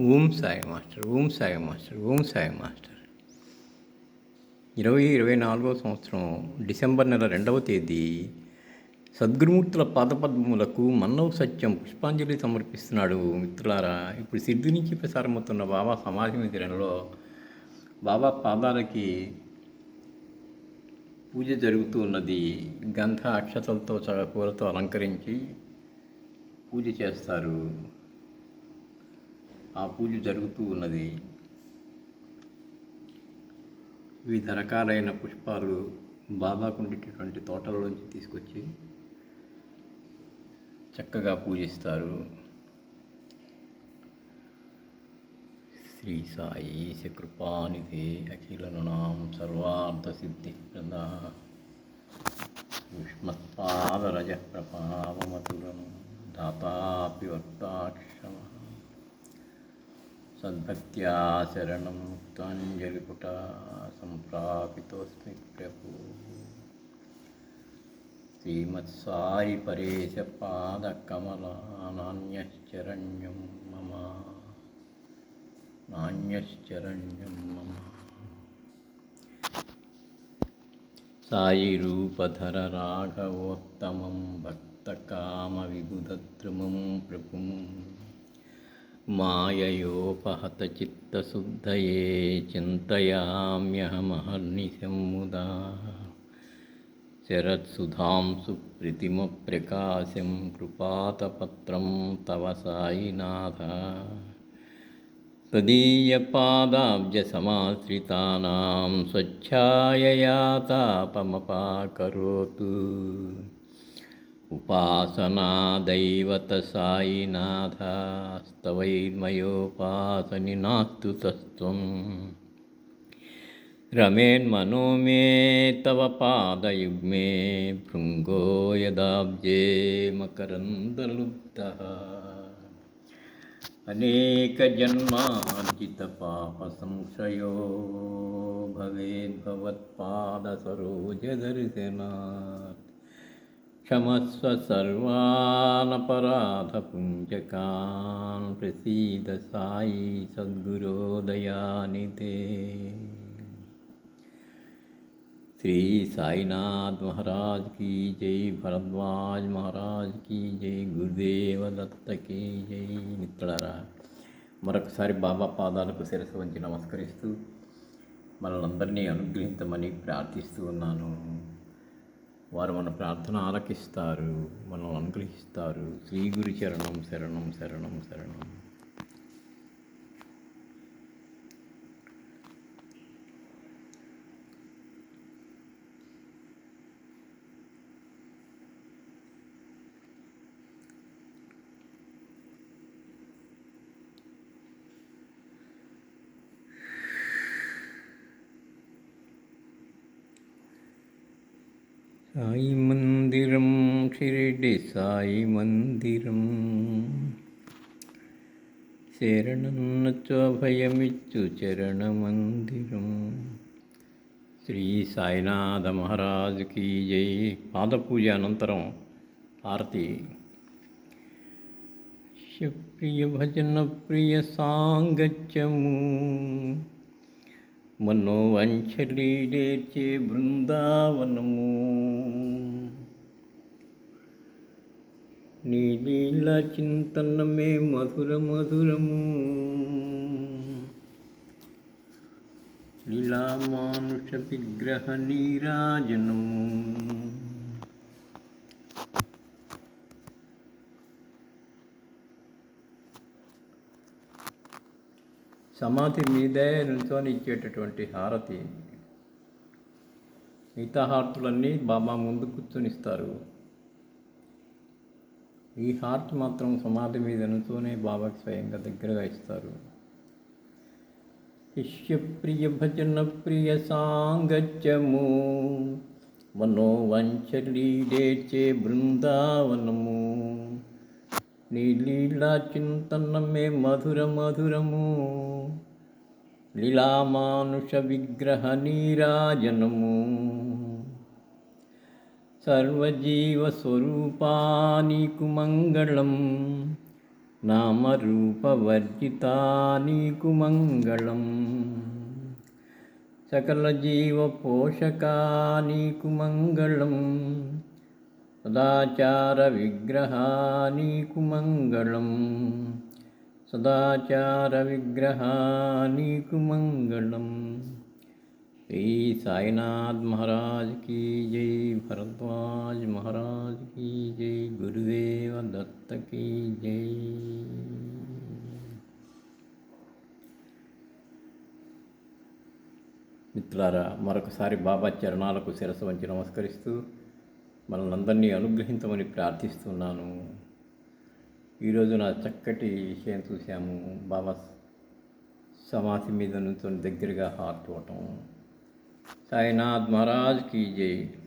Om Sai master, Om Sai master, Om Sai master. 2024 సంవత్సరం December నెల 2వ తేదీ సద్గురుమూర్తుల పాదపద్మములకు మన్నవ సత్యం పుష్పాంజలి సమర్పిస్తున్నాడు. మిత్రులారా, ఇప్పుడు సిద్ధి నుంచి ప్రసారమవుతున్న బాబా సమాధి మందిరంలో బాబా పాదాలకి పూజ జరుగుతూ ఉన్నది. గంధ అక్షతలతో పూలతో అలంకరించి పూజ చేస్తారు. ఆ పూజ జరుగుతూ ఉన్నది. వివిధ రకాలైన పుష్పాలు బాబాకు ఉండేటటువంటి తోటల్లోంచి తీసుకొచ్చి చక్కగా పూజిస్తారు. శ్రీ సాయి కృపానిధి అఖిలనాం సర్వార్థ సిద్ధి ప్రదా యుష్మత్పాదరజ ప్రభావమతులను దాతాపి వక్తాక్షమ సద్భక్త్యా శరణం ముక్తాంజలిపుట సంప్రాపితోస్మి ప్రభు. శ్రీమత్సాయి పరేశ పాదకమలా నాణ్యశ్చరణ్యం మమ, నాణ్యశ్చరణ్యం మమ. సాయి రూపధర రాఘవోత్తమం భక్తకామ విబుధద్రుమం ప్రభుం మాయయోపహత చిత్తశుద్ధయే చింతయామ్యహమహర్నిశం ముదా. శరత్సుధాంసు ప్రతిమప్రకాశం కృపాతపత్రం తవ సాయినాథ. తదీయపాదాబ్జసమాశ్రితానాం స్వచ్ఛాయయా తాపమపాకరోతు. ఉపాసనా దైవత సాయినాథ స్తవైర్మయోపాసని నాస్తు తస్త్వం. రమేన్మనో మే తవ పాదయుగ్మే భృంగో యదాబ్జే మకరందలుబ్ధః. అనేక జన్మార్జిత పాప సంశయో భవేద్భవత్పాద సరోజ దర్శనాత్. క్షమస్వ సర్వానపరాధపుంజకాన్ ప్రసీద సాయి సద్గురో దయానిధే. శ్రీ సాయినాథ్ మహారాజ్ की जय, భరద్వాజ్ మహారాజ్ की जय, గురుదేవ దత్త की जय. మిత్రులారా, మరొకసారి బాబా పాదాలకు శిరస్సు వంచి నమస్కరిస్తూ మనల్ని అనుగ్రహించమని ప్రార్థిస్తూ ఉన్నాను. వారు మన ప్రార్థన ఆలకిస్తారు, మనల్ని అనుగ్రహిస్తారు. శ్రీ గురు చరణం శరణం శరణం శరణం. సాయి మందిరం షిరిడి సాయి మందిరం, శరణన్నచో అభయమిచ్చు చరణ మందిరం. శ్రీ సాయినాథ మహారాజ్ की जय. పాదపూజ అనంతరం హారతి. ప్రియ భజన ప్రియ సాంగత్యము మనోవంచలీడేర్చే బృందావనము. నీ లీలా చింతనమే మధుర మధురము. లీలా మానుష విగ్రహ నీరాజనము. సమాధి మీదే నిల్చొని ఇచ్చేటటువంటి హారతి. మిగతా హారతులన్నీ బాబా ముందు కూర్చొనిస్తారు. ఈ హారతి మాత్రం సమాధి మీద నిల్చొనే బాబాకి స్వయంగా దగ్గరగా ఇస్తారు. శిష్య ప్రియ భజన ప్రియ సాంగత్యము మనోవంచలీడేర్చే బృందావనము. నీ లీలా చింతనమే మధుర మధురము. లీలామానుష విగ్రహ నీరాజనము. సర్వజీవ స్వరూపా నీకు మంగళం. నామరూపవర్జితా నీకు మంగళం. సకల జీవ పోషకా నీకు మంగళం. సదాచార విగ్రహా నీకు మంగళం. సదాచార విగ్రహా నీకు మంగళం. శ్రీ సాయినాథ్ మహారాజ్ की जय, भरद्वाज महाराज की जय, गुरुदेव दत्त की जय. మిత్రులారా, మరొకసారి బాబా చరణాలకు శిరస్సు వంచి నమస్కరిస్తూ మనల్ని అనుగ్రహించమని ప్రార్థిస్తున్నాను. ఈరోజు నా చక్కటి విషయం చూశాము. బాబా సమాధి మీద నుంచి దగ్గరగా హార్ట్ ఇవ్వటం. సాయినాథ్ మహారాజ్ की जय.